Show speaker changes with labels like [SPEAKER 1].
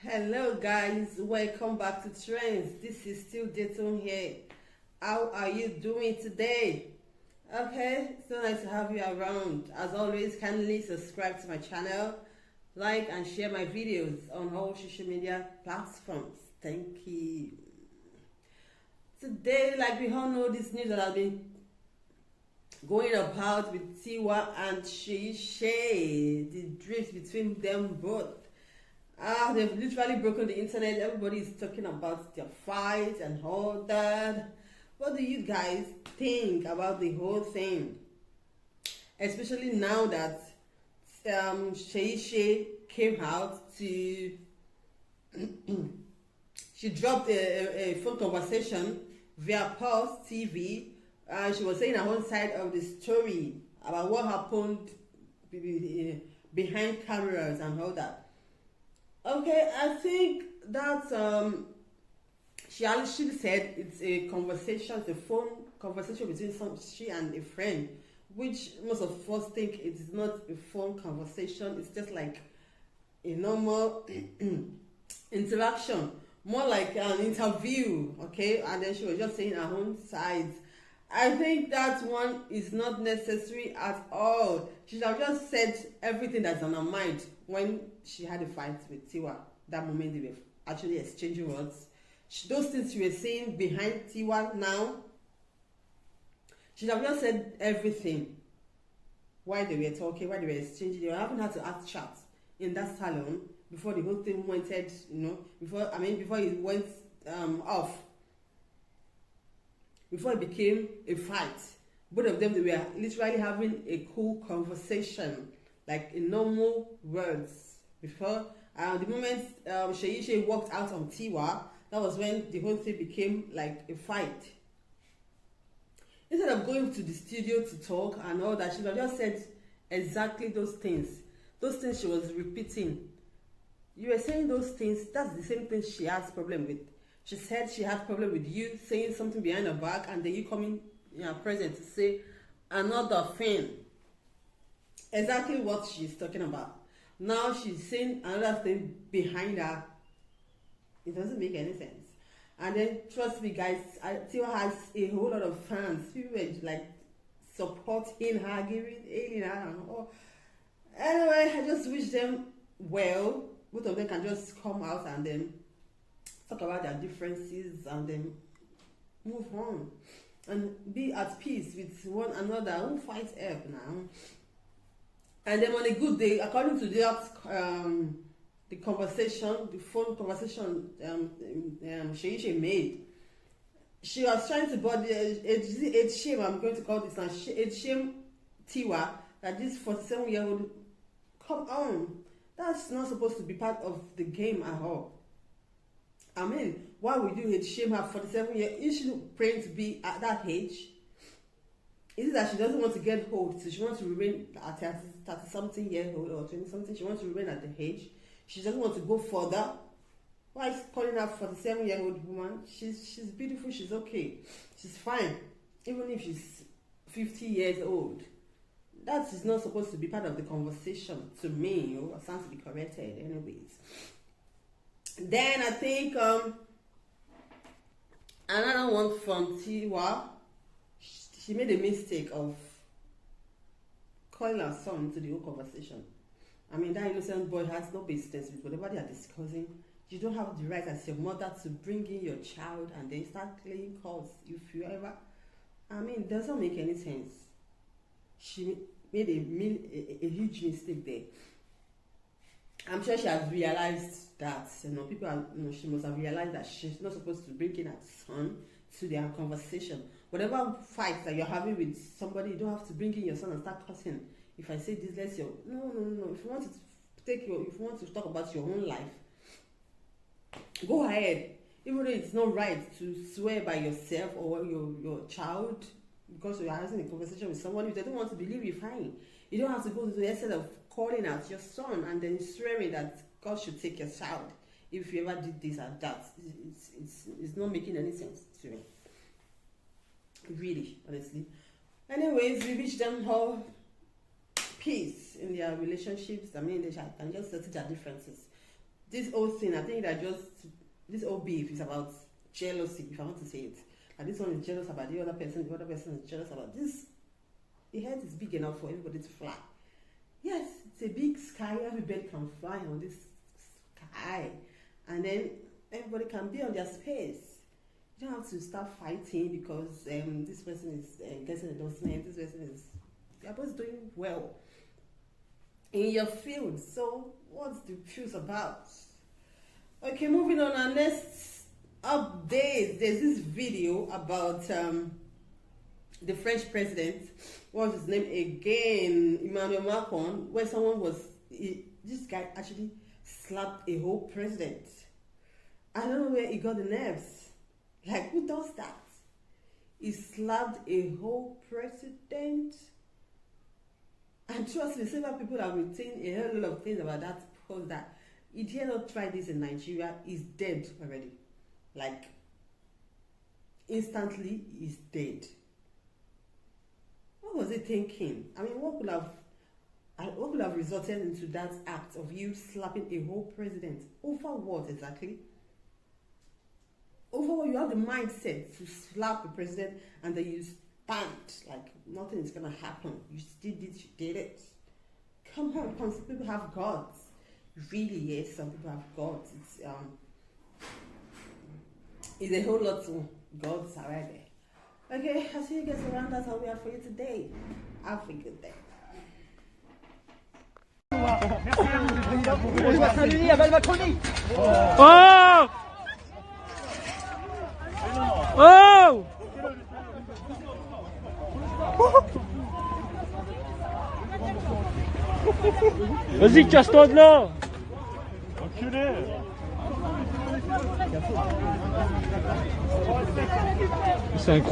[SPEAKER 1] Hello guys, welcome back to Trends. This is still Dayton here. How are you doing today? Okay, so nice to have you around. As always, kindly subscribe to my channel, like and share my videos on all social media platforms. Thank you. Today, like we all know, this news that has been going about with Tiwa and Shay, the drift between them both. They've literally broken the internet. Everybody is talking about their fight and all that. What do you guys think about the whole thing? Especially now that Shay came out to she dropped a phone conversation via Pulse TV. She was saying her own side of the story about what happened behind cameras and all that. Okay, I think that she actually said it's a conversation, it's a phone conversation between she and a friend, which most of us think it is not a phone conversation. It's just like a normal interaction, more like an interview. Okay, and then she was just saying her own sides. I think that one is not necessary at all. She should have just said everything that's on her mind when she had a fight with Tiwa. That moment they were actually exchanging words. Those things she was saying behind Tiwa now, she should have just said everything while they were talking, while they were exchanging. They haven't had to act chat in that salon before the whole thing went, before it went off. Before it became a fight. Both of them, they were literally having a cool conversation, like in normal words. Before the moment Shay walked out on Tiwa, that was when the whole thing became like a fight. Instead of going to the studio to talk and all that, she would have just said exactly those things. Those things she was repeating. You were saying those things, that's the same thing she has problem with. She said she had problem with you saying something behind her back, and then you coming in her presence to say another thing. Exactly what she's talking about. Now she's saying another thing behind her. It doesn't make any sense. And then trust me guys, Tiwa has a whole lot of fans. People were like supporting her, ailing her and all. Anyway, I just wish them well. Both of them can just come out and then talk about their differences and then move on and be at peace with one another. Who fights up now? And then on a good day, according to that the conversation, the phone conversation Shay made, she was trying to body age shame. I'm going to call this now age shame Tiwa, that this 47-year-old, come on, that's not supposed to be part of the game at all. I mean, why would you hate shame her 47 years? Is she praying to be at that age? Is it that she doesn't want to get old, so she wants to remain at 30-something years old or 20-something? She wants to remain at the age. She doesn't want to go further. Why is calling her 47-year-old woman? She's beautiful. She's okay. She's fine, even if she's 50 years old. That is not supposed to be part of the conversation to me. I sound to be corrected, anyways. Then I think another one from Tiwa, she made a mistake of calling her son into the whole conversation. I mean, that innocent boy has no business with whatever they are discussing. You don't have the right as your mother to bring in your child and then start playing calls if you ever. I mean, it doesn't make any sense. She made a huge mistake there. I'm sure she has realized that, people are, she must have realized that she's not supposed to bring in her son to their conversation. Whatever fight that you're having with somebody, you don't have to bring in your son and start cussing. If I say this, let's say, no. If you want to talk about your own life, go ahead. Even though it's not right to swear by yourself or your child, because you're having a conversation with someone, if they don't want to believe you, fine. You don't have to go to the extent of calling out your son and then swearing that God should take your child if you ever did this and that. It's not making any sense to me. Really, honestly. Anyways, we wish them all peace in their relationships. I mean, they can just settle their differences. this whole thing, I think that just this whole beef is about jealousy, if I want to say it. And this one is jealous about the other person is jealous about this. The head is big enough for everybody to fly. Yes, it's a big sky, everybody can fly on this sky. And then everybody can be on their space. You don't have to start fighting because this person is getting endorsement, this person is, you're both doing well in your field. So what's the fuse about? Okay, moving on, our next update. There's this video about the French president, what's his name again, Emmanuel Macron, where someone was, this guy actually slapped a whole president. I don't know where he got the nerves. Like, who does that? He slapped a whole president. And trust me, several people have been saying a whole lot of things about that, because that he dare not try this in Nigeria, he's dead already. Like, instantly, he's dead. What was he thinking? I mean, what could have resulted into that act of you slapping a whole president? Over what exactly? Over what? You have the mindset to slap the president and then you stand like nothing is gonna happen. You still did it. Come on, some people have gods. Really, yes, some people have gods. It's a whole lot of gods are right there. Okay, I'll see you guys around. That's all we have for you today. Have a good day.
[SPEAKER 2] Oh! Oh! Vas-y, casse-toi de là! Enculé! C'est incroyable.